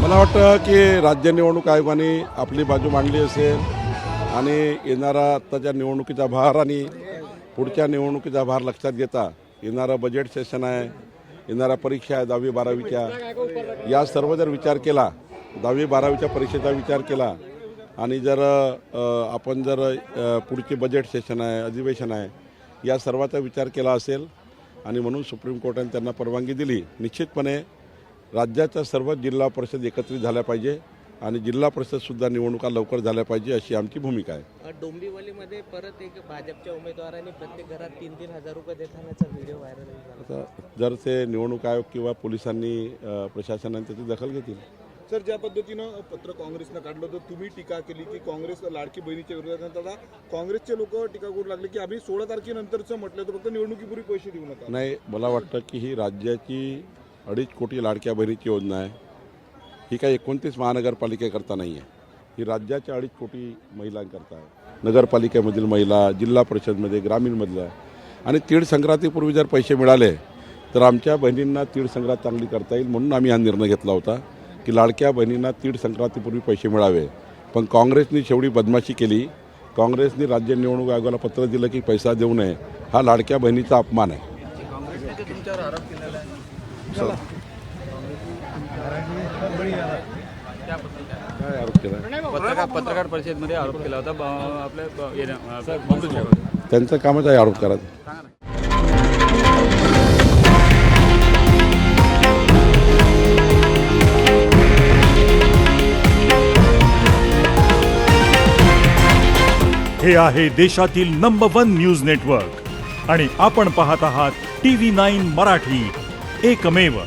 मला वाटतं की राज्य निवडणूक आयोगाने आपली बाजू मांडली असेल आणि येणारा आत्ताच्या निवडणुकीचा भार आणि पुढच्या निवडणुकीचा भार लक्षात घेता येणारं बजेट सेशन आहे, येणाऱ्या परीक्षा आहे 10वी 12वीच्या, या सर्व जर विचार केला, 10वी 12वीच्या परीक्षेचा विचार केला आणि जर आपण जर पुढचे बजेट सेशन आहे, अधिवेशन आहे, या सर्वाचा विचार केला असेल आणि म्हणून सुप्रीम कोर्टाने त्यांना परवानगी दिली। निश्चितपणे राज्याच्या सर्व जिल्हा परिषद एकत्रित झाल्या पाहिजे आणि जिल्हा परिषदसुद्धा निवडणुका लवकर झाल्या पाहिजे अशी आमची भूमिका आहे। डोंबिवलीमध्ये परत एक भाजपच्या उमेदवारांनी प्रत्येक घरात 3-3 हजार रुपये देतानाचा व्हिडिओ व्हायरल झाला। जर ते निवडणूक आयोग किंवा पोलिसांनी प्रशासनाने त्याची दखल घेतील। सर, ज्या पद्धतीनं पत्र काँग्रेसनं काढलं होतं, तुम्ही टीका केली की काँग्रेस लाडकी बहिणीच्या विरोधात, आता काँग्रेसचे लोक टीका करू लागले की आम्ही 16 तारखेनंतरचं म्हटलं तर फक्त निवडणुकीपूर्वी पैसे देऊ नका। नाही, मला वाटतं की ही राज्याची 2.5 कोटी लाडक्या बहिणीची योजना आहे। ही काही 29 महानगरपालिकेकरता नाही आहे, ही राज्याच्या 2.5 कोटी महिलांकरता आहे। नगरपालिकेमधील महिला, जिल्हा परिषदमध्ये, ग्रामीणमधल्या, आणि तीळ संक्रांतीपूर्वी जर पैसे मिळाले तर आमच्या बहिणींना तीळ संक्रांत चांगली करता येईल, म्हणून आम्ही हा निर्णय घेतला होता की लाडक्या बहिणींना तीळ संक्रांतीपूर्वी पैसे मिळावे। पण काँग्रेसनी शेवटी बदमाशी केली। काँग्रेसने राज्य निवडणूक आयोगाला पत्र दिलं की पैसा देऊ नये, हा लाडक्या बहिणीचा अपमान आहे। तुमच्यावर आरोप केलेला आहे, काय आरोप केला? पत्रकार परिषदेमध्ये आरोप केला होता आपल्या त्यांचं कामच आहे आरोप करायचं। हे आहे देशातील नंबर 1 न्यूज नेटवर्क आणि आपण पाहत आहात TV9 मराठी, एकमेव।